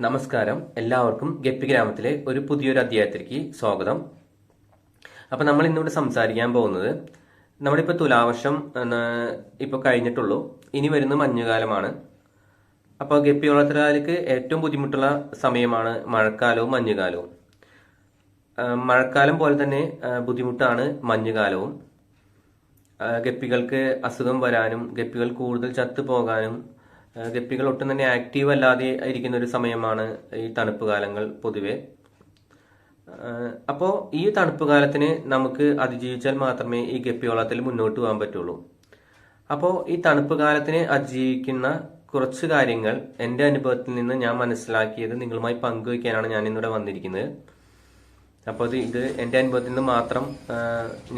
നമസ്കാരം. എല്ലാവർക്കും ഗപ്പി ഗ്രാമത്തിലെ ഒരു പുതിയൊരു അധ്യായത്തിലേക്ക് സ്വാഗതം. അപ്പൊ നമ്മൾ ഇന്നിവിടെ സംസാരിക്കാൻ പോകുന്നത് നമ്മുടെ ഇപ്പൊ തുലാവർഷം ഇപ്പൊ കഴിഞ്ഞിട്ടുള്ളൂ. ഇനി വരുന്ന മഞ്ഞുകാലമാണ്. അപ്പൊ ഗപ്പി വളർത്തലുകാർക്ക് ഏറ്റവും ബുദ്ധിമുട്ടുള്ള സമയമാണ് മഴക്കാലവും മഞ്ഞുകാലവും. മഴക്കാലം പോലെ തന്നെ ബുദ്ധിമുട്ടാണ് മഞ്ഞുകാലവും. ഗപ്പികൾക്ക് അസുഖം വരാനും ഗപ്പികൾ കൂടുതൽ ചത്തു പോകാനും ഗപ്പികൾ ഒട്ടും തന്നെ ആക്റ്റീവ് അല്ലാതെ ഇരിക്കുന്ന ഒരു സമയമാണ് ഈ തണുപ്പ് കാലങ്ങൾ പൊതുവെ. അപ്പോൾ ഈ തണുപ്പ് കാലത്തിന് നമുക്ക് അതിജീവിച്ചാൽ മാത്രമേ ഈ ഗപ്പി വളർത്തൽ മുന്നോട്ട് പോകാൻ പറ്റുള്ളൂ. അപ്പോൾ ഈ തണുപ്പ് കാലത്തിന് അതിജീവിക്കുന്ന കുറച്ച് കാര്യങ്ങൾ എൻ്റെ അനുഭവത്തിൽ നിന്ന് ഞാൻ മനസ്സിലാക്കിയത് നിങ്ങളുമായി പങ്കുവയ്ക്കാനാണ് ഞാൻ ഇന്നിവിടെ വന്നിരിക്കുന്നത്. അപ്പോൾ ഇത് എൻ്റെ അനുഭവത്തിൽ നിന്ന് മാത്രം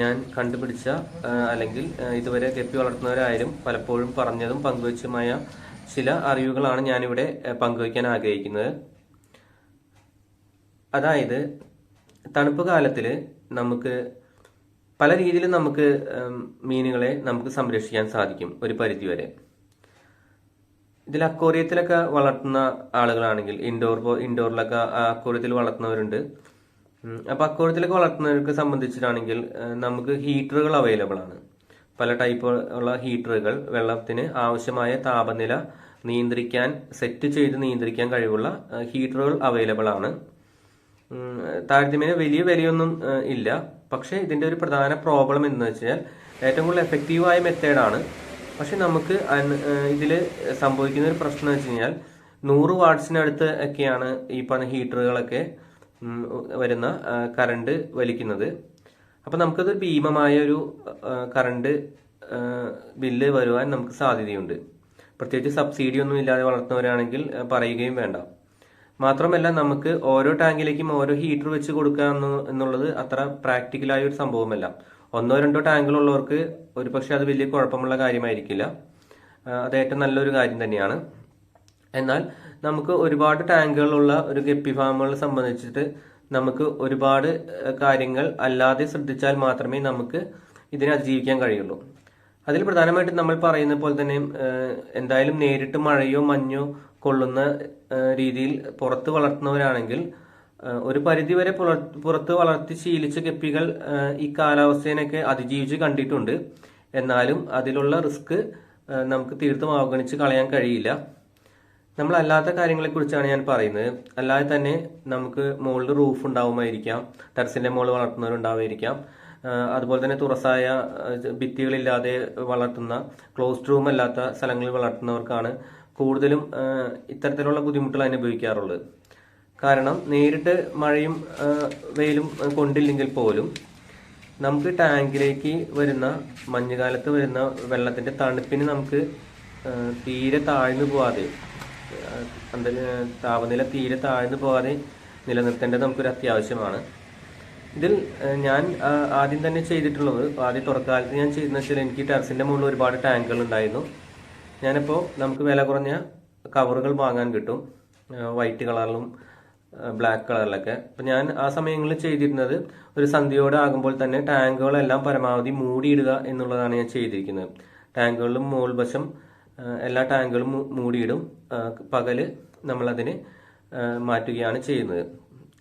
ഞാൻ കണ്ടുപിടിച്ച അല്ലെങ്കിൽ ഇതുവരെ ഗപ്പി വളർത്തുന്നവരായാലും പലപ്പോഴും പറഞ്ഞതും പങ്കുവച്ചുമായ ചില അറിവുകളാണ് ഞാനിവിടെ പങ്കുവയ്ക്കാൻ ആഗ്രഹിക്കുന്നത്. അതായത് തണുപ്പ് കാലത്തിൽ നമുക്ക് പല രീതിയിൽ നമുക്ക് മീനുകളെ നമുക്ക് സംരക്ഷിക്കാൻ സാധിക്കും ഒരു പരിധിവരെ. ഇതിൽ അക്വേറിയത്തിലൊക്കെ വളർത്തുന്ന ആളുകളാണെങ്കിൽ ഇൻഡോറിലൊക്കെ അക്വേറിയത്തിൽ വളർത്തുന്നവരുണ്ട്. അപ്പൊ അക്വേറിയത്തിലൊക്കെ വളർത്തുന്നവർക്ക് സംബന്ധിച്ചിട്ടാണെങ്കിൽ നമുക്ക് ഹീറ്ററുകൾ അവൈലബിൾ ആണ്. പല ടൈപ്പ് ഉള്ള ഹീറ്ററുകൾ വെള്ളത്തിന് ആവശ്യമായ താപനില സെറ്റ് ചെയ്ത് നിയന്ത്രിക്കാൻ കഴിവുള്ള ഹീറ്ററുകൾ അവൈലബിൾ ആണ്. താരതമ്യേന വലിയ വിലയൊന്നും ഇല്ല. പക്ഷെ ഇതിന്റെ ഒരു പ്രധാന പ്രോബ്ലം എന്ന് വെച്ചാൽ ഏറ്റവും കൂടുതൽ എഫക്റ്റീവായ മെത്തേഡാണ്. പക്ഷെ നമുക്ക് ഇതിൽ സംഭവിക്കുന്ന ഒരു പ്രശ്നം എന്ന് വെച്ച് കഴിഞ്ഞാൽ 100 വാട്ട്സിനടുത്ത് ഒക്കെയാണ് ഈ പറഞ്ഞ ഹീറ്ററുകളൊക്കെ വരുന്ന കറണ്ട് വലിക്കുന്നത്. അപ്പൊ നമുക്കത് ഭീമമായ ഒരു കറണ്ട് ബില്ല് വരുവാൻ നമുക്ക് സാധ്യതയുണ്ട്. പ്രത്യേകിച്ച് സബ്സിഡി ഒന്നും ഇല്ലാതെ വളർത്തുന്നവരാണെങ്കിൽ പറയുകയും വേണ്ട. മാത്രമല്ല നമുക്ക് ഓരോ ടാങ്കിലേക്കും ഓരോ ഹീറ്റർ വെച്ച് കൊടുക്കുക എന്നുള്ളത് അത്ര പ്രാക്ടിക്കലായ ഒരു സംഭവമല്ല. 1-2 ടാങ്കുകളുള്ളവർക്ക് ഒരു പക്ഷെ അത് വലിയ കുഴപ്പമുള്ള കാര്യമായിരിക്കില്ല. അത് ഏറ്റവും നല്ലൊരു കാര്യം തന്നെയാണ്. എന്നാൽ നമുക്ക് ഒരുപാട് ടാങ്കുകളുള്ള ഒരു ഗപ്പി ഫാമുകളെ സംബന്ധിച്ചിട്ട് നമുക്ക് ഒരുപാട് കാര്യങ്ങൾ അല്ലാതെ ശ്രദ്ധിച്ചാൽ മാത്രമേ നമുക്ക് ഇതിനെ അതിജീവിക്കാൻ കഴിയുള്ളൂ. അതിൽ പ്രധാനമായിട്ടും നമ്മൾ പറയുന്ന പോലെ തന്നെ എന്തായാലും നേരിട്ട് മഴയോ മഞ്ഞോ കൊള്ളുന്ന രീതിയിൽ പുറത്ത് വളർത്തുന്നവരാണെങ്കിൽ ഒരു പരിധിവരെ പുറത്ത് വളർത്തി ശീലിച്ച ഗപ്പികൾ ഈ കാലാവസ്ഥേനൊക്കെ അതിജീവിച്ച് കണ്ടിട്ടുണ്ട്. എന്നാലും അതിലുള്ള റിസ്ക് നമുക്ക് തീർത്തും അവഗണിച്ച് കളയാൻ കഴിയില്ല. നമ്മളല്ലാത്ത കാര്യങ്ങളെക്കുറിച്ചാണ് ഞാൻ പറയുന്നത്. അല്ലാതെ തന്നെ നമുക്ക് മുകളിൽ റൂഫ് ഉണ്ടാവുമായിരിക്കാം, ടെറസിന്റെ മുകളിൽ വളർത്തുന്നവരുണ്ടാവുമായിരിക്കാം. അതുപോലെ തന്നെ തുറസായ ഭിത്തികളില്ലാതെ വളർത്തുന്ന ക്ലോസ്ഡ് റൂം അല്ലാത്ത സ്ഥലങ്ങളിൽ വളർത്തുന്നവർക്കാണ് കൂടുതലും ഇത്തരത്തിലുള്ള ബുദ്ധിമുട്ടുകൾ അനുഭവിക്കാറുള്ളത്. കാരണം നേരിട്ട് മഴയും വെയിലും കൊണ്ടില്ലെങ്കിൽ പോലും നമുക്ക് ടാങ്കിലേക്ക് വരുന്ന മഞ്ഞുകാലത്ത് വരുന്ന വെള്ളത്തിന്റെ തണുപ്പിന് നമുക്ക് തീരെ താഴ്ന്നു പോവാതെ താപനില തീരെ താഴ്ന്നു പോകാതെ നിലനിർത്തേണ്ടത് നമുക്കൊരു അത്യാവശ്യമാണ്. ഇതിൽ ഞാൻ ആദ്യം തന്നെ ചെയ്തിട്ടുള്ളത്, ആദ്യം തുടക്കകാലത്ത് ഞാൻ ചെയ്തെന്ന് വെച്ചാൽ എനിക്ക് ടെറസിന്റെ മുകളിൽ ഒരുപാട് ടാങ്കുകൾ ഉണ്ടായിരുന്നു. ഞാനിപ്പോൾ നമുക്ക് വില കുറഞ്ഞ കവറുകൾ വാങ്ങാൻ കിട്ടും, വൈറ്റ് കളറിലും ബ്ലാക്ക് കളറിലൊക്കെ. അപ്പം ഞാൻ ആ സമയങ്ങളിൽ ചെയ്തിരുന്നത് ഒരു സന്ധ്യയോടെ ആകുമ്പോൾ തന്നെ ടാങ്കുകളെല്ലാം പരമാവധി മൂടിയിടുക എന്നുള്ളതാണ് ഞാൻ ചെയ്തിരിക്കുന്നത്. ടാങ്കുകളിലും മുകൾ വശം എല്ലാ ടാങ്കുകളും മൂടിയിടും. പകല് നമ്മളതിന് മാറ്റുകയാണ് ചെയ്യുന്നത്.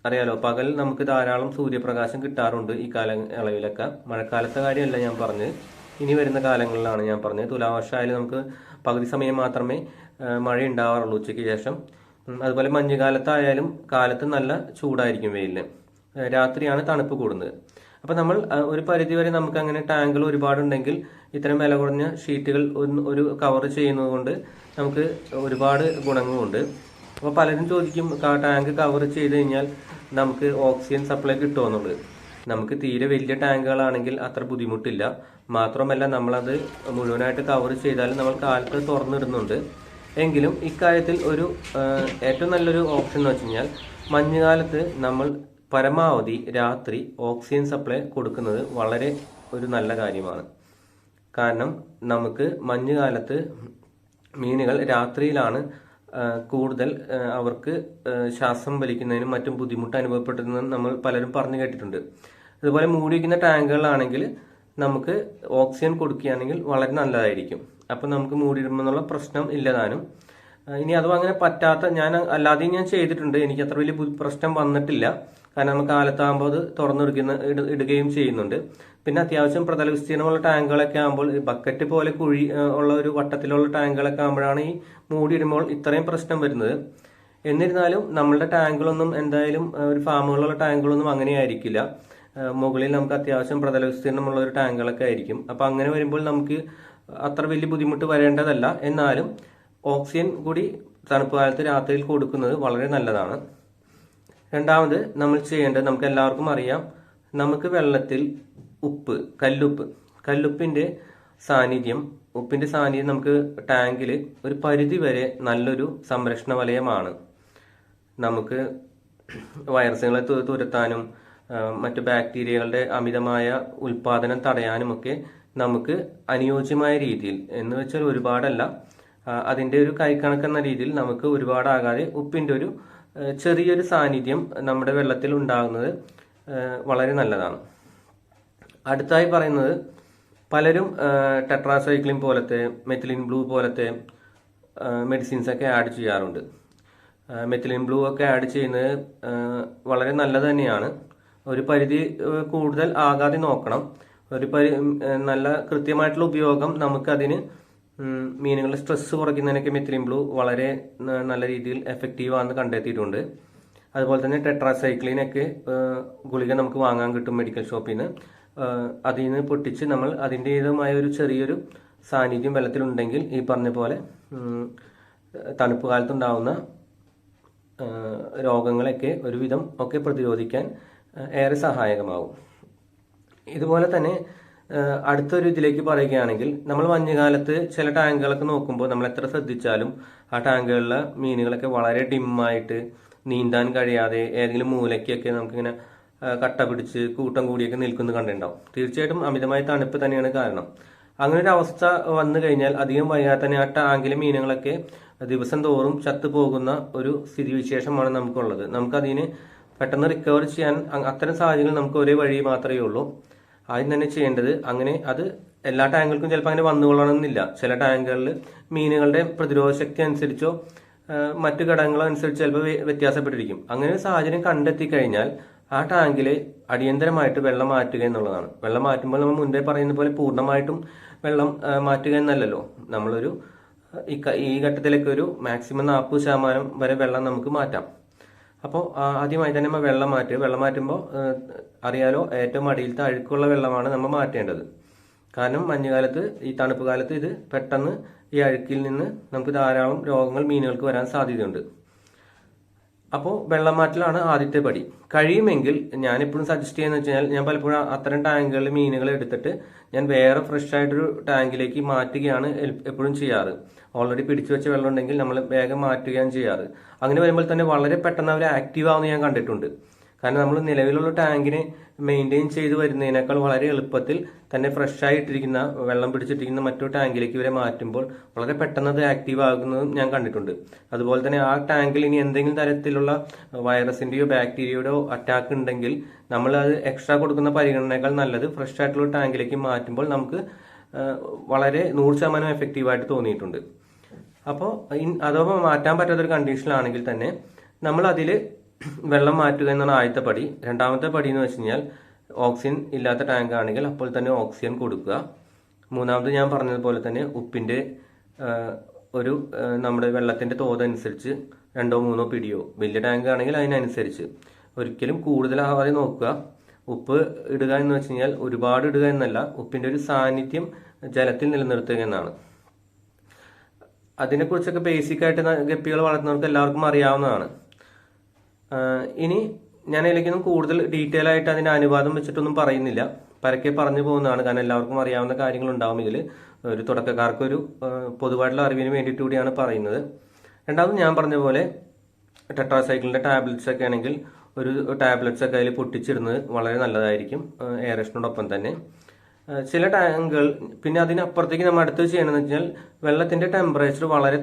അറിയാലോ, പകൽ നമുക്ക് ധാരാളം സൂര്യപ്രകാശം കിട്ടാറുണ്ട് ഈ അളവിലൊക്കെ. മഴക്കാലത്തെ കാര്യമല്ല ഞാൻ പറഞ്ഞത്, ഇനി വരുന്ന കാലങ്ങളിലാണ് ഞാൻ പറഞ്ഞത്. തുലാവർഷമായാലും നമുക്ക് പകുതി സമയം മാത്രമേ മഴ ഉണ്ടാവാറുള്ളൂ ഉച്ചയ്ക്ക് ശേഷം. അതുപോലെ മഞ്ഞുകാലത്തായാലും കാലത്ത് നല്ല ചൂടായിരിക്കും വെയിലിന്, രാത്രിയാണ് തണുപ്പ് കൂടുന്നത്. അപ്പൊ നമ്മൾ ഒരു പരിധിവരെ നമുക്ക് അങ്ങനെ ടാങ്കുകൾ ഒരുപാടുണ്ടെങ്കിൽ ഇത്തരം വില കുറഞ്ഞ ഷീറ്റുകൾ ഒരു കവർ ചെയ്യുന്നത് കൊണ്ട് നമുക്ക് ഒരുപാട് ഗുണങ്ങളുണ്ട്. അപ്പോൾ പലരും ചോദിക്കും, ടാങ്ക് കവർ ചെയ്ത് കഴിഞ്ഞാൽ നമുക്ക് ഓക്സിജൻ സപ്ലൈ കിട്ടുമോ എന്നുള്ളത്. നമുക്ക് തീരെ വലിയ ടാങ്കുകളാണെങ്കിൽ അത്ര ബുദ്ധിമുട്ടില്ല. മാത്രമല്ല നമ്മളത് മുഴുവനായിട്ട് കവർ ചെയ്താലും നമ്മൾ കാലത്ത് തുറന്നിടുന്നുണ്ട്. എങ്കിലും ഇക്കാര്യത്തിൽ ഒരു ഏറ്റവും നല്ലൊരു ഓപ്ഷൻ എന്ന് വെച്ച് കഴിഞ്ഞാൽ മഞ്ഞുകാലത്ത് നമ്മൾ പരമാവധി രാത്രി ഓക്സിജൻ സപ്ലൈ കൊടുക്കുന്നത് വളരെ ഒരു നല്ല കാര്യമാണ്. കാരണം നമുക്ക് മഞ്ഞുകാലത്ത് മീനുകൾ രാത്രിയിലാണ് കൂടുതൽ അവർക്ക് ശ്വാസം വലിക്കുന്നതിനും മറ്റും ബുദ്ധിമുട്ട് അനുഭവപ്പെട്ടതെന്ന് നമ്മൾ പലരും പറഞ്ഞു കേട്ടിട്ടുണ്ട്. അതുപോലെ മൂടി വയ്ക്കുന്ന ടാങ്കുകളാണെങ്കിൽ നമുക്ക് ഓക്സിജൻ കൊടുക്കുകയാണെങ്കിൽ വളരെ നല്ലതായിരിക്കും. അപ്പം നമുക്ക് മൂടിയിടുമ്പോൾ പ്രശ്നം ഇല്ലതാനും. ഇനി അഥവാ അങ്ങനെ പറ്റാത്ത, ഞാൻ അല്ലാതെയും ഞാൻ ചെയ്തിട്ടുണ്ട്, എനിക്ക് അത്ര വലിയ പ്രശ്നം വന്നിട്ടില്ല. കാരണം നമ്മൾ കാലത്താകുമ്പോൾ അത് ഇടുകയും ചെയ്യുന്നുണ്ട്. പിന്നെ അത്യാവശ്യം പ്രതല വിസ്തീർണമുള്ള ടാങ്കുകളൊക്കെ ആകുമ്പോൾ, ബക്കറ്റ് പോലെ കുഴി ഉള്ള ഒരു വട്ടത്തിലുള്ള ടാങ്കുകളൊക്കെ ആകുമ്പോഴാണ് ഈ മൂടിയിടുമ്പോൾ ഇത്രയും പ്രശ്നം വരുന്നത്. എന്നിരുന്നാലും നമ്മളുടെ ടാങ്കുകളൊന്നും എന്തായാലും ഒരു ഫാമുകളിലുള്ള ടാങ്കുകളൊന്നും അങ്ങനെ ആയിരിക്കില്ല. മുകളിൽ നമുക്ക് അത്യാവശ്യം പ്രതല വിസ്തീർണമുള്ള ഒരു ടാങ്കുകളൊക്കെ ആയിരിക്കും. അപ്പം അങ്ങനെ വരുമ്പോൾ നമുക്ക് അത്ര വലിയ ബുദ്ധിമുട്ട് വരേണ്ടതല്ല. എന്നാലും ഓക്സിജൻ കൂടി തണുപ്പ് കാലത്ത് രാത്രിയിൽ കൊടുക്കുന്നത് വളരെ നല്ലതാണ്. രണ്ടാമത് നമ്മൾ ചെയ്യേണ്ടത്, നമുക്ക് എല്ലാവർക്കും അറിയാം, നമുക്ക് വെള്ളത്തിൽ കല്ലുപ്പിന്റെ സാന്നിധ്യം നമുക്ക് ടാങ്കിൽ ഒരു പരിധി വരെ നല്ലൊരു സംരക്ഷണ വലയമാണ്. നമുക്ക് വൈറസുകളെ തുരത്താനും മറ്റു ബാക്ടീരിയകളുടെ അമിതമായ ഉൽപാദനം തടയാനുമൊക്കെ നമുക്ക് അനുയോജ്യമായ രീതിയിൽ, എന്ന് വെച്ചാൽ ഒരുപാടല്ല, അതിൻ്റെ ഒരു കൈക്കണക്കെന്ന രീതിയിൽ നമുക്ക് ഒരുപാടാകാതെ ഉപ്പിൻ്റെ ഒരു ചെറിയൊരു സാന്നിധ്യം നമ്മുടെ വെള്ളത്തിൽ ഉണ്ടാകുന്നത് വളരെ നല്ലതാണ്. അടുത്തായി പറയുന്നത്, പലരും ടെട്രാസൈക്ലിൻ പോലത്തെ, മെത്തിലിൻ ബ്ലൂ പോലത്തെ മെഡിസിൻസ് ഒക്കെ ആഡ് ചെയ്യാറുണ്ട്. മെത്തിലിൻ ബ്ലൂ ഒക്കെ ആഡ് ചെയ്യുന്നത് വളരെ നല്ലത് തന്നെയാണ്. ഒരു പരിധി കൂടുതൽ ആകാതെ നോക്കണം. നല്ല കൃത്യമായിട്ടുള്ള ഉപയോഗം നമുക്കതിന് മീനുകളുടെ സ്ട്രെസ് കുറയ്ക്കുന്നതിനൊക്കെ മെത്തിലിൻ ബ്ലൂ വളരെ നല്ല രീതിയിൽ എഫക്റ്റീവ് ആണെന്ന് കണ്ടെത്തിയിട്ടുണ്ട്. അതുപോലെ തന്നെ ടെട്രാസൈക്ലിനൊക്കെ ഗുളിക നമുക്ക് വാങ്ങാൻ കിട്ടും മെഡിക്കൽ ഷോപ്പിൽ നിന്ന്. അതിൽ നിന്ന് പൊട്ടിച്ച് നമ്മൾ അതിൻ്റേതുമായ ഒരു ചെറിയൊരു സാന്നിധ്യം വെള്ളത്തിലുണ്ടെങ്കിൽ ഈ പറഞ്ഞ പോലെ തണുപ്പ് കാലത്തുണ്ടാവുന്ന രോഗങ്ങളൊക്കെ ഒരുവിധം ഒക്കെ പ്രതിരോധിക്കാൻ ഏറെ സഹായകമാവും. ഇതുപോലെ തന്നെ അടുത്തൊരു ഇതിലേക്ക് പറയുകയാണെങ്കിൽ, നമ്മൾ മഞ്ഞുകാലത്ത് ചില ടാങ്കുകളൊക്കെ നോക്കുമ്പോൾ നമ്മൾ എത്ര ശ്രദ്ധിച്ചാലും ആ ടാങ്കുകളിലെ മീനുകളൊക്കെ വളരെ ഡിമ്മായിട്ട് നീന്താൻ കഴിയാതെ ഏതെങ്കിലും മൂലയ്ക്കൊക്കെ നമുക്കിങ്ങനെ കട്ട പിടിച്ച് കൂട്ടം കൂടിയൊക്കെ നിൽക്കുന്നത് കണ്ടിട്ടുണ്ടാവും. തീർച്ചയായിട്ടും അമിതമായ തണുപ്പ് തന്നെയാണ് കാരണം. അങ്ങനെ ഒരു അവസ്ഥ വന്നു കഴിഞ്ഞാൽ അധികം വൈകാതെ തന്നെ ആ ടാങ്കിലെ മീനുകളൊക്കെ ദിവസം തോറും ചത്തുപോകുന്ന ഒരു സ്ഥിതിവിശേഷമാണ് നമുക്കുള്ളത്. നമുക്കതിന് പെട്ടെന്ന് റിക്കവർ ചെയ്യാൻ അത്തരം സാഹചര്യങ്ങൾ നമുക്ക് ഒരേ വഴി മാത്രമേ ഉള്ളൂ. ആദ്യം തന്നെ ചെയ്യേണ്ടത്, അങ്ങനെ അത് എല്ലാ ടാങ്കുകൾക്കും ചിലപ്പോൾ അങ്ങനെ വന്നുകൊള്ളണമെന്നില്ല. ചില ടാങ്കുകളിൽ മീനുകളുടെ പ്രതിരോധ ശക്തി അനുസരിച്ചോ മറ്റു ഘടകങ്ങളോ അനുസരിച്ച് ചിലപ്പോൾ വ്യത്യാസപ്പെട്ടിരിക്കും. അങ്ങനെ ഒരു സാഹചര്യം കണ്ടെത്തി കഴിഞ്ഞാൽ ആ ടാങ്കിലെ അടിയന്തരമായിട്ട് വെള്ളം മാറ്റുക എന്നുള്ളതാണ്. വെള്ളം മാറ്റുമ്പോൾ നമ്മൾ മുൻപേ പറയുന്ന പോലെ പൂർണ്ണമായിട്ടും വെള്ളം മാറ്റുക എന്നല്ലല്ലോ. നമ്മളൊരു ഈ ഘട്ടത്തിലേക്ക് ഒരു മാക്സിമം 40% വരെ വെള്ളം നമുക്ക് മാറ്റാം. അപ്പോൾ ആദ്യമായി തന്നെ നമ്മൾ വെള്ളം മാറ്റുമ്പോൾ അറിയാലോ, ഏറ്റവും അടിയിലത്തെ അഴുക്കുള്ള വെള്ളമാണ് നമ്മൾ മാറ്റേണ്ടത്. കാരണം മഞ്ഞുകാലത്ത്, ഈ തണുപ്പ് കാലത്ത് ഇത് പെട്ടെന്ന് ഈ അഴുക്കിൽ നിന്ന് നമുക്ക് ധാരാളം രോഗങ്ങൾ മീനുകൾക്ക് വരാൻ സാധ്യതയുണ്ട്. അപ്പോൾ വെള്ളം മാറ്റലാണ് ആദ്യത്തെ പടി. കഴിയുമെങ്കിൽ ഞാൻ എപ്പോഴും സജസ്റ്റ് ചെയ്യുന്നത് വെച്ചാൽ, ഞാൻ പലപ്പോഴും അത്തരം ടാങ്കുകളിൽ മീനുകൾ എടുത്തിട്ട് ഞാൻ വേറെ ഫ്രഷ് ആയിട്ടൊരു ടാങ്കിലേക്ക് മാറ്റുകയാണ് എപ്പോഴും ചെയ്യാറ്. ഓൾറെഡി പിടിച്ചു വെച്ച വെള്ളം ഉണ്ടെങ്കിൽ നമ്മൾ വേഗം മാറ്റുകയാണ് ചെയ്യാറ്. അങ്ങനെ വരുമ്പോൾ തന്നെ വളരെ പെട്ടെന്ന് അവർ ആക്റ്റീവ് ആവുന്ന ഞാൻ കണ്ടിട്ടുണ്ട്. കാരണം നമ്മൾ നിലവിലുള്ള ടാങ്കിനെ മെയിൻറ്റെയിൻ ചെയ്ത് വരുന്നതിനേക്കാൾ വളരെ എളുപ്പത്തിൽ തന്നെ ഫ്രഷ് ആയിട്ടിരിക്കുന്ന വെള്ളം പിടിച്ചിട്ടിരിക്കുന്ന മറ്റൊരു ടാങ്കിലേക്ക് ഇവരെ മാറ്റുമ്പോൾ വളരെ പെട്ടെന്ന് അത് ആക്റ്റീവ് ആകുന്നതും ഞാൻ കണ്ടിട്ടുണ്ട്. അതുപോലെ തന്നെ ആ ടാങ്കിൽ ഇനി എന്തെങ്കിലും തരത്തിലുള്ള വൈറസിന്റെയോ ബാക്ടീരിയയുടെയോ അറ്റാക്ക് ഉണ്ടെങ്കിൽ നമ്മൾ അത് എക്സ്ട്രാ കൊടുക്കുന്ന പരിഗണനയേക്കാൾ നല്ലത് ഫ്രഷ് ആയിട്ടുള്ള ടാങ്കിലേക്ക് മാറ്റുമ്പോൾ നമുക്ക് വളരെ 100% എഫക്റ്റീവായിട്ട് തോന്നിയിട്ടുണ്ട്. അപ്പോൾ അഥവാ മാറ്റാൻ പറ്റാത്തൊരു കണ്ടീഷനിലാണെങ്കിൽ തന്നെ നമ്മൾ അതിൽ വെള്ളം മാറ്റുക എന്നാണ് ആദ്യത്തെ പടി. രണ്ടാമത്തെ പടി എന്ന് വെച്ച് കഴിഞ്ഞാൽ, ഓക്സിജൻ ഇല്ലാത്ത ടാങ്ക് ആണെങ്കിൽ അപ്പോൾ തന്നെ ഓക്സിജൻ കൊടുക്കുക. മൂന്നാമത് ഞാൻ പറഞ്ഞതുപോലെ തന്നെ ഉപ്പിൻ്റെ ഒരു നമ്മുടെ വെള്ളത്തിൻ്റെ തോതനുസരിച്ച് 2-3 പിടിയോ, വലിയ ടാങ്ക് ആണെങ്കിൽ അതിനനുസരിച്ച്, ഒരിക്കലും കൂടുതലാവാതെ നോക്കുക. ഉപ്പ് ഇടുക എന്ന് വെച്ച് കഴിഞ്ഞാൽ ഒരുപാട് ഇടുക എന്നല്ല, ഉപ്പിൻ്റെ ഒരു സാന്നിധ്യം ജലത്തിൽ നിലനിർത്തുക എന്നാണ്. അതിനെക്കുറിച്ചൊക്കെ ബേസിക്കായിട്ട് ഗപ്പികൾ വളർത്തുന്നവർക്ക് എല്ലാവർക്കും അറിയാവുന്നതാണ്. ഇനി ഞാൻ അതിലേക്കൊന്നും കൂടുതൽ ഡീറ്റെയിൽ ആയിട്ട് അതിൻ്റെ അനുവാദം വെച്ചിട്ടൊന്നും പറയുന്നില്ല, പരക്കെ പറഞ്ഞു പോകുന്നതാണ്. കാരണം എല്ലാവർക്കും അറിയാവുന്ന കാര്യങ്ങളുണ്ടാവും ഇതിൽ. ഒരു തുടക്കക്കാർക്കൊരു പൊതുവായിട്ടുള്ള അറിവിന് വേണ്ടിയിട്ട് കൂടിയാണ് പറയുന്നത്. രണ്ടാമത് ഞാൻ പറഞ്ഞ പോലെ ടെട്രാസൈക്ലിൻ്റെ ടാബ്ലറ്റ്സ് ഒക്കെ ആണെങ്കിൽ ഒരു ടാബ്ലറ്റ്സ് ഒക്കെ അതിൽ പൊട്ടിച്ചിടുന്നത് വളരെ നല്ലതായിരിക്കും, എയറേഷനോടൊപ്പം തന്നെ. ചില ടാങ്കുകൾ, പിന്നെ അതിനപ്പുറത്തേക്ക് നമ്മൾ അടുത്ത് ചെയ്യണമെന്ന് വെച്ചാൽ, വെള്ളത്തിന്റെ ടെമ്പറേച്ചർ വളരെ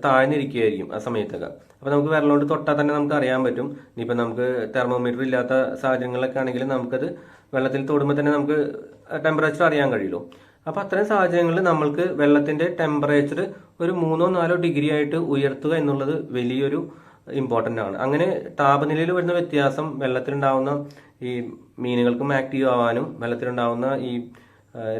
താഴ്ന്നിരിക്കുകയായിരിക്കും ആ സമയത്തൊക്കെ. അപ്പോൾ നമുക്ക് വെള്ളം തൊട്ടാൽ തന്നെ നമുക്ക് അറിയാൻ പറ്റും. ഇനിയിപ്പോൾ നമുക്ക് തെർമോമീറ്റർ ഇല്ലാത്ത സാഹചര്യങ്ങളിലൊക്കെ ആണെങ്കിൽ നമുക്കത് വെള്ളത്തിൽ തൊടുമ്പോൾ തന്നെ നമുക്ക് ടെമ്പറേച്ചർ അറിയാൻ കഴിയുമല്ലോ. അപ്പോൾ അത്തരം സാഹചര്യങ്ങളിൽ നമ്മൾക്ക് വെള്ളത്തിന്റെ ടെമ്പറേച്ചർ ഒരു 3-4 ഡിഗ്രി ആയിട്ട് ഉയർത്തുക എന്നുള്ളത് വലിയൊരു ഇമ്പോർട്ടൻ്റ് ആണ്. അങ്ങനെ താപനിലയിൽ വരുന്ന വ്യത്യാസം വെള്ളത്തിലുണ്ടാവുന്ന ഈ മീനുകൾക്കും ആക്റ്റീവ് ആവാനും വെള്ളത്തിലുണ്ടാവുന്ന ഈ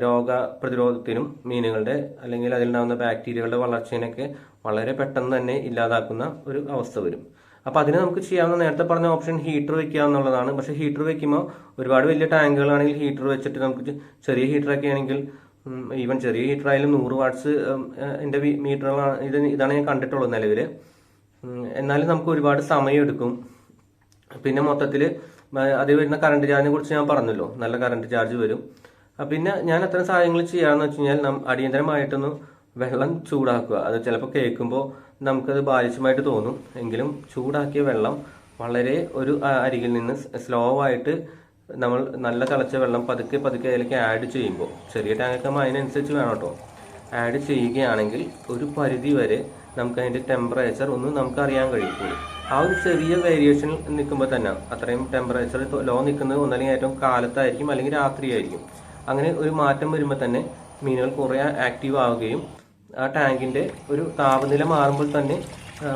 രോഗപ്രതിരോധത്തിനും മീനുകളുടെ അല്ലെങ്കിൽ അതിലുണ്ടാവുന്ന ബാക്ടീരിയകളുടെ വളർച്ചേനൊക്കെ വളരെ പെട്ടെന്ന് തന്നെ ഇല്ലാതാക്കുന്ന ഒരു അവസ്ഥ വരും. അപ്പോൾ അതിന് നമുക്ക് ചെയ്യാവുന്ന നേരത്തെ പറഞ്ഞ ഓപ്ഷൻ ഹീറ്റർ വെക്കുക എന്നുള്ളതാണ്. പക്ഷേ ഹീറ്റർ വെക്കുമ്പോൾ ഒരുപാട് വലിയ ടാങ്കുകളാണെങ്കിൽ ഹീറ്റർ വെച്ചിട്ട് നമുക്ക് ചെറിയ ഹീറ്ററൊക്കെ ആണെങ്കിൽ ഈവൻ ചെറിയ ഹീറ്റർ ആയാലും 100 വാട്ട്സ് എൻ്റെ മീറ്ററുകളാണ് ഇതാണ് ഞാൻ കണ്ടിട്ടുള്ളത് നിലവിൽ. എന്നാലും നമുക്ക് ഒരുപാട് സമയം എടുക്കും. പിന്നെ മൊത്തത്തിൽ അതിൽ വരുന്ന കറണ്ട് ചാർജിനെ കുറിച്ച് ഞാൻ പറഞ്ഞല്ലോ, നല്ല കറണ്ട് ചാർജ് വരും. പിന്നെ ഞാൻ അത്തരം സാധനങ്ങൾ ചെയ്യാമെന്ന് വെച്ച് കഴിഞ്ഞാൽ അടിയന്തരമായിട്ടൊന്ന് വെള്ളം ചൂടാക്കുക. അത് ചിലപ്പോൾ കേൾക്കുമ്പോൾ നമുക്കത് ബാലിശമായിട്ട് തോന്നും, എങ്കിലും ചൂടാക്കിയ വെള്ളം വളരെ ഒരു അരികിൽ നിന്ന് സ്ലോ ആയിട്ട് നമ്മൾ നല്ല തിളച്ച വെള്ളം പതുക്കെ പതുക്കെ അതിലേക്ക് ആഡ് ചെയ്യുമ്പോൾ, ചെറിയ ടാങ്കൊക്കെ അതിനനുസരിച്ച് വേണം കേട്ടോ, ആഡ് ചെയ്യുകയാണെങ്കിൽ ഒരു പരിധി വരെ നമുക്ക് അതിൻ്റെ ടെമ്പറേച്ചർ ഒന്ന് നമുക്ക് അറിയാൻ കഴിയും. ആ ഒരു ചെറിയ വേരിയേഷൻ നിൽക്കുമ്പോൾ തന്നെ അത്രയും ടെമ്പറേച്ചർ ലോ നിൽക്കുന്നത് ഒന്നല്ലെങ്കിൽ ഏറ്റവും കാലത്തായിരിക്കും അല്ലെങ്കിൽ രാത്രിയായിരിക്കും. അങ്ങനെ ഒരു മാറ്റം വരുമ്പോൾ തന്നെ മീനുകൾ കുറേ ആക്റ്റീവ് ആവുകയും ആ ടാങ്കിൻ്റെ ഒരു താപനില മാറുമ്പോൾ തന്നെ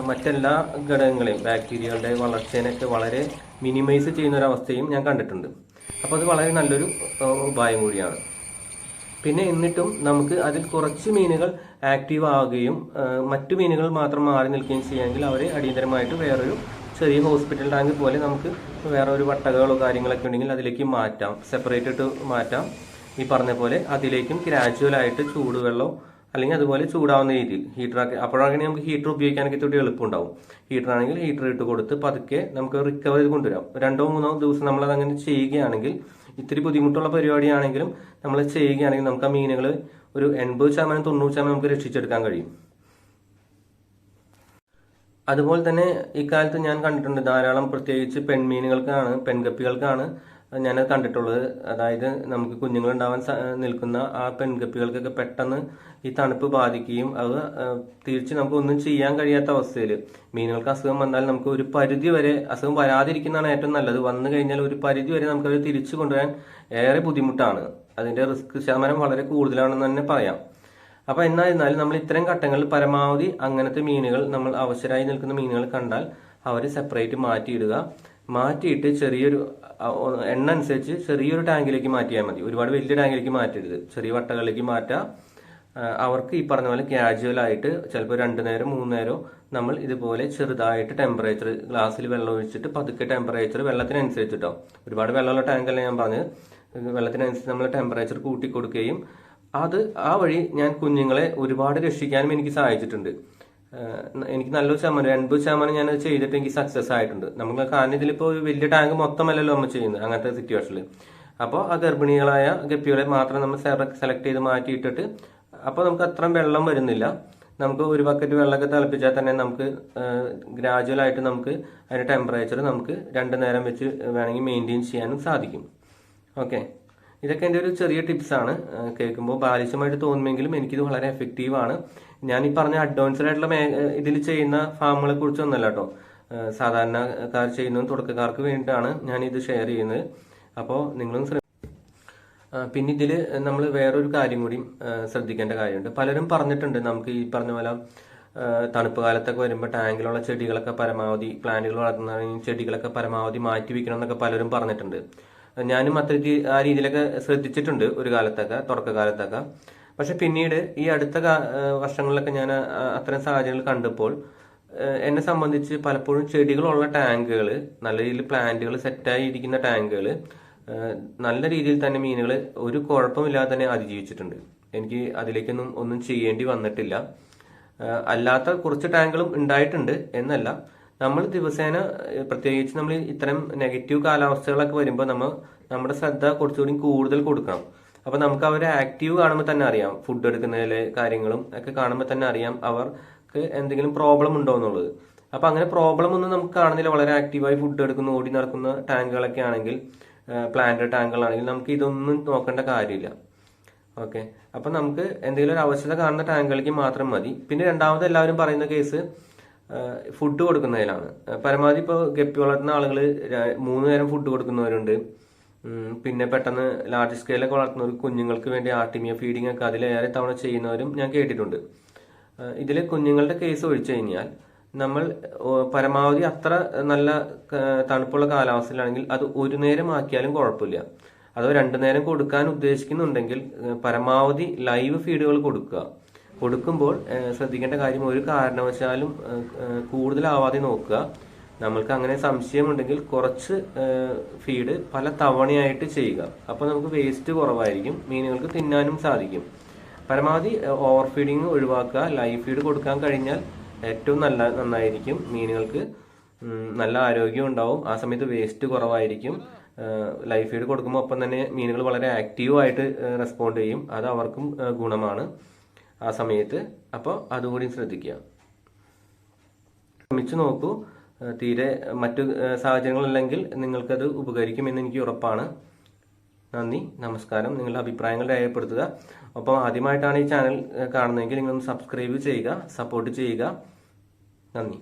മറ്റെല്ലാ ഘടകങ്ങളെയും ബാക്ടീരിയകളുടെ വളർച്ചേനൊക്കെ വളരെ മിനിമൈസ് ചെയ്യുന്ന ഒരു അവസ്ഥയും ഞാൻ കണ്ടിട്ടുണ്ട്. അപ്പോൾ അത് വളരെ നല്ലൊരു ഉപായം കൂടിയാണ്. പിന്നെ എന്നിട്ടും നമുക്ക് അതിൽ കുറച്ച് മീനുകൾ ആക്റ്റീവ് ആവുകയും മറ്റു മീനുകൾ മാത്രം മാറി നിൽക്കുകയും ചെയ്യുമെങ്കിൽ അവരെ അടിയന്തരമായിട്ട് വേറൊരു ചെറിയ ഹോസ്പിറ്റൽ ടാങ്ക് പോലെ നമുക്ക് വേറെ ഒരു വട്ടകളോ കാര്യങ്ങളൊക്കെ ഉണ്ടെങ്കിൽ അതിലേക്ക് മാറ്റാം, സെപ്പറേറ്റ് ഇട്ട് മാറ്റാം. ഈ പറഞ്ഞ പോലെ അതിലേക്കും ഗ്രാജുവലായിട്ട് ചൂടുവെള്ളം അല്ലെങ്കിൽ അതുപോലെ ചൂടാവുന്ന രീതിയിൽ ഹീറ്ററൊക്കെ, അപ്പോഴാണെങ്കിൽ നമുക്ക് ഹീറ്റർ ഉപയോഗിക്കാനൊക്കെ ഇത്തിരി എളുപ്പമുണ്ടാവും. ഹീറ്ററാണെങ്കിൽ ഹീറ്റർ ഇട്ട് കൊടുത്ത് പതുക്കെ നമുക്ക് റിക്കവർ ചെയ്ത് കൊണ്ടുവരാം. 2-3 ദിവസം നമ്മളത് അങ്ങനെ ചെയ്യുകയാണെങ്കിൽ, ഇത്തിരി ബുദ്ധിമുട്ടുള്ള പരിപാടിയാണെങ്കിലും നമ്മൾ ചെയ്യുകയാണെങ്കിൽ നമുക്ക് ആ മീനുകൾ ഒരു 80% 90% നമുക്ക് രക്ഷിച്ചെടുക്കാൻ കഴിയും. അതുപോലെ തന്നെ ഇക്കാലത്ത് ഞാൻ കണ്ടിട്ടുണ്ട് ധാരാളം, പ്രത്യേകിച്ച് പെൺഗപ്പികൾക്കാണ് ഞാനത് കണ്ടിട്ടുള്ളത്. അതായത് നമുക്ക് കുഞ്ഞുങ്ങളുണ്ടാവാൻ നിൽക്കുന്ന ആ പെൺഗപ്പികൾക്കൊക്കെ പെട്ടെന്ന് ഈ തണുപ്പ് ബാധിക്കുകയും അത് തിരിച്ച് നമുക്ക് ഒന്നും ചെയ്യാൻ കഴിയാത്ത അവസ്ഥയിൽ മീനുകൾക്ക് അസുഖം വന്നാൽ നമുക്ക് ഒരു പരിധി വരെ, അസുഖം വരാതിരിക്കുന്നതാണ് ഏറ്റവും നല്ലത്, വന്നു കഴിഞ്ഞാൽ ഒരു പരിധി വരെ നമുക്കത് തിരിച്ചു കൊണ്ടുവരാൻ ഏറെ ബുദ്ധിമുട്ടാണ്. അതിന്റെ റിസ്ക് ശതമാനം വളരെ കൂടുതലാണെന്ന് തന്നെ പറയാം. അപ്പൊ എന്നായിരുന്നാലും നമ്മൾ ഇത്തരം ഘട്ടങ്ങളിൽ പരമാവധി അങ്ങനത്തെ മീനുകൾ, നമ്മൾ അവശരായി നിൽക്കുന്ന മീനുകൾ കണ്ടാൽ അവരെ സെപ്പറേറ്റ് മാറ്റിയിട്ട് ചെറിയൊരു എണ്ണ അനുസരിച്ച് ചെറിയൊരു ടാങ്കിലേക്ക് മാറ്റിയാൽ മതി. ഒരുപാട് വലിയ ടാങ്കിലേക്ക് മാറ്റരുത്, ചെറിയ വട്ടകളിലേക്ക് മാറ്റുക. അവർക്ക് ഈ പറഞ്ഞ പോലെ കാജുവലായിട്ട് ചിലപ്പോൾ 2 നേരം 3 നേരം നമ്മൾ ഇതുപോലെ ചെറുതായിട്ട് ടെമ്പറേച്ചർ ഗ്ലാസ്സിൽ വെള്ളം ഒഴിച്ചിട്ട് പതുക്കെ ടെമ്പറേച്ചർ വെള്ളത്തിനനുസരിച്ചിട്ടോ, ഒരുപാട് വെള്ളമുള്ള ടാങ്കല്ല ഞാൻ പറഞ്ഞത്, വെള്ളത്തിനനുസരിച്ച് നമ്മൾ ടെമ്പറേച്ചർ കൂട്ടി കൊടുക്കുകയും ആ വഴി ഞാൻ കുഞ്ഞുങ്ങളെ ഒരുപാട് രക്ഷിക്കാനും എനിക്ക് സാധിച്ചിട്ടുണ്ട്. എനിക്ക് നല്ലൊരു ശതമാനം 80% ഞാനത് ചെയ്തിട്ട് എനിക്ക് സക്സസ് ആയിട്ടുണ്ട്. നമുക്ക് കാരണം ഇതിലിപ്പോൾ ഒരു വലിയ ടാങ്ക് മൊത്തമല്ലല്ലോ നമ്മൾ ചെയ്യുന്നത് അങ്ങനത്തെ സിറ്റുവേഷനിൽ. അപ്പോൾ ആ ഗർഭിണികളായ ഗപ്പികളെ മാത്രം നമ്മൾ സെലക്ട് ചെയ്ത് മാറ്റിയിട്ടിട്ട്, അപ്പോൾ നമുക്ക് അത്രയും വെള്ളം വരുന്നില്ല. നമുക്ക് ഒരു ബക്കറ്റ് വെള്ളമൊക്കെ തിളപ്പിച്ചാൽ തന്നെ നമുക്ക് ഗ്രാജുവലായിട്ട് നമുക്ക് അതിൻ്റെ ടെമ്പറേച്ചർ നമുക്ക് 2 നേരം വെച്ച് വേണമെങ്കിൽ മെയിൻറ്റെയിൻ ചെയ്യാനും സാധിക്കും. ഓക്കെ, ഇതൊക്കെ എൻ്റെ ഒരു ചെറിയ ടിപ്സാണ്. കേൾക്കുമ്പോൾ ബാലിശമായിട്ട് തോന്നുമെങ്കിലും എനിക്കിത് വളരെ എഫക്റ്റീവാണ്. ഞാൻ ഈ പറഞ്ഞ അഡ്വാൻസ്ഡ് ആയിട്ടുള്ള ഇതിൽ ചെയ്യുന്ന ഫാമുകളെ കുറിച്ചൊന്നല്ല കേട്ടോ, സാധാരണക്കാർ ചെയ്യുന്നതും തുടക്കക്കാർക്ക് വേണ്ടിയിട്ടാണ് ഞാൻ ഇത് ഷെയർ ചെയ്യുന്നത്. അപ്പോൾ നിങ്ങളും പിന്നെ ഇതിൽ നമ്മൾ വേറൊരു കാര്യം കൂടി ശ്രദ്ധിക്കേണ്ട കാര്യമുണ്ട്. പലരും പറഞ്ഞിട്ടുണ്ട് നമുക്ക് ഈ പറഞ്ഞ പോലെ തണുപ്പ് കാലത്തൊക്കെ വരുമ്പോൾ ടാങ്കിലുള്ള ചെടികളൊക്കെ പരമാവധി, പ്ലാന്റുകൾ വളർത്തുന്ന ചെടികളൊക്കെ പരമാവധി മാറ്റി വെക്കണം എന്നൊക്കെ പലരും പറഞ്ഞിട്ടുണ്ട്. ഞാനും ആ രീതിയിലൊക്കെ ശ്രദ്ധിച്ചിട്ടുണ്ട് ഒരു കാലത്തൊക്കെ, തുടക്കകാലത്തൊക്കെ. പക്ഷെ പിന്നീട് ഈ അടുത്ത വർഷങ്ങളിലൊക്കെ ഞാൻ അത്തരം സാഹചര്യങ്ങൾ കണ്ടപ്പോൾ എന്നെ സംബന്ധിച്ച് പലപ്പോഴും ചെടികളുള്ള ടാങ്കുകൾ, നല്ല രീതിയിൽ പ്ലാന്റുകൾ സെറ്റായി ഇരിക്കുന്ന ടാങ്കുകൾ നല്ല രീതിയിൽ തന്നെ മീനുകൾ ഒരു കുഴപ്പമില്ലാതെ തന്നെ അതിജീവിച്ചിട്ടുണ്ട്. എനിക്ക് അതിലേക്കൊന്നും ഒന്നും ചെയ്യേണ്ടി വന്നിട്ടില്ല. അല്ലാത്ത കുറച്ച് ടാങ്കുകളും ഉണ്ടായിട്ടുണ്ട് എന്നല്ല, നമ്മൾ ദിവസേന പ്രത്യേകിച്ച് നമ്മൾ ഇത്തരം നെഗറ്റീവ് കാലാവസ്ഥകളൊക്കെ വരുമ്പോൾ നമ്മുടെ ശ്രദ്ധ കുറച്ചുകൂടി കൂടുതൽ കൊടുക്കണം. അപ്പൊ നമുക്ക് അവരെ ആക്റ്റീവ് കാണുമ്പോൾ തന്നെ അറിയാം, ഫുഡ് എടുക്കുന്നതിലെ കാര്യങ്ങളും ഒക്കെ കാണുമ്പോൾ തന്നെ അറിയാം അവർക്ക് എന്തെങ്കിലും പ്രോബ്ലം ഉണ്ടോ എന്നുള്ളത്. അപ്പൊ അങ്ങനെ പ്രോബ്ലം ഒന്നും നമുക്ക് കാണുന്നില്ല, വളരെ ആക്റ്റീവായി ഫുഡ് എടുക്കുന്ന ഓടി നടക്കുന്ന ടാങ്കുകളൊക്കെ ആണെങ്കിൽ, പ്ലാന്റ് ടാങ്കുകളാണെങ്കിൽ നമുക്ക് ഇതൊന്നും നോക്കേണ്ട കാര്യമില്ല. ഓക്കെ, അപ്പൊ നമുക്ക് എന്തെങ്കിലും ഒരു ആവശ്യത കാണുന്ന ടാങ്കുകളിലേക്ക് മാത്രം മതി. പിന്നെ രണ്ടാമത് എല്ലാവരും പറയുന്ന കേസ് ഫുഡ് കൊടുക്കുന്നതിലാണ്. പരമാവധി ഇപ്പോൾ ഗപ്പി വളർത്തുന്ന ആളുകൾ 3 നേരം ഫുഡ് കൊടുക്കുന്നവരുണ്ട്, പിന്നെ പെട്ടെന്ന് ലാർജ് സ്കെയിലൊക്കെ വളർത്തുന്നവർ കുഞ്ഞുങ്ങൾക്ക് വേണ്ടി ആർട്ടിമിയ ഫീഡിംഗ് ഒക്കെ അതിലേറെ തവണ ചെയ്യുന്നവരും ഞാൻ കേട്ടിട്ടുണ്ട്. ഇതിൽ കുഞ്ഞുങ്ങളുടെ കേസ് ഒഴിച്ചു കഴിഞ്ഞാൽ നമ്മൾ പരമാവധി അത്ര നല്ല തണുപ്പുള്ള കാലാവസ്ഥയിലാണെങ്കിൽ അത് ഒരു നേരം ആക്കിയാലും കുഴപ്പമില്ല. അതോ 2 നേരം കൊടുക്കാൻ ഉദ്ദേശിക്കുന്നുണ്ടെങ്കിൽ പരമാവധി ലൈവ് ഫീഡുകൾ കൊടുക്കുമ്പോൾ ശ്രദ്ധിക്കേണ്ട കാര്യം ഒരു കാരണവശാലും കൂടുതലാവാതെ നോക്കുക. നമ്മൾക്ക് അങ്ങനെ സംശയമുണ്ടെങ്കിൽ കുറച്ച് ഫീഡ് പല തവണയായിട്ട് ചെയ്യുക. അപ്പോൾ നമുക്ക് വേസ്റ്റ് കുറവായിരിക്കും, മീനുകൾക്ക് തിന്നാനും സാധിക്കും. പരമാവധി ഓവർ ഫീഡിങ് ഒഴിവാക്കുക. ലൈവ് ഫീഡ് കൊടുക്കാൻ കഴിഞ്ഞാൽ ഏറ്റവും നന്നായിരിക്കും. മീനുകൾക്ക് നല്ല ആരോഗ്യം ഉണ്ടാവും, ആ സമയത്ത് വേസ്റ്റ് കുറവായിരിക്കും. ലൈവ് ഫീഡ് കൊടുക്കുമ്പോൾ ഒപ്പം തന്നെ മീനുകൾ വളരെ ആക്റ്റീവായിട്ട് റെസ്പോണ്ട് ചെയ്യും, അത് അവർക്കും ഗുണമാണ് ആ സമയത്ത്. അപ്പോൾ അതുകൂടി ശ്രദ്ധിക്കുക. ശ്രമിച്ചു നോക്കൂ. തീരെ മറ്റു സാഹചര്യങ്ങളല്ലെങ്കിൽ നിങ്ങൾക്കത് ഉപകരിക്കുമെന്ന് എനിക്ക് ഉറപ്പാണ്. നന്ദി, നമസ്കാരം. നിങ്ങളുടെ അഭിപ്രായങ്ങൾ രേഖപ്പെടുത്തുക. ഒപ്പം ആദ്യമായിട്ടാണ് ഈ ചാനൽ കാണുന്നതെങ്കിൽ നിങ്ങളൊന്ന് സബ്സ്ക്രൈബ് ചെയ്യുക, സപ്പോർട്ട് ചെയ്യുക. നന്ദി.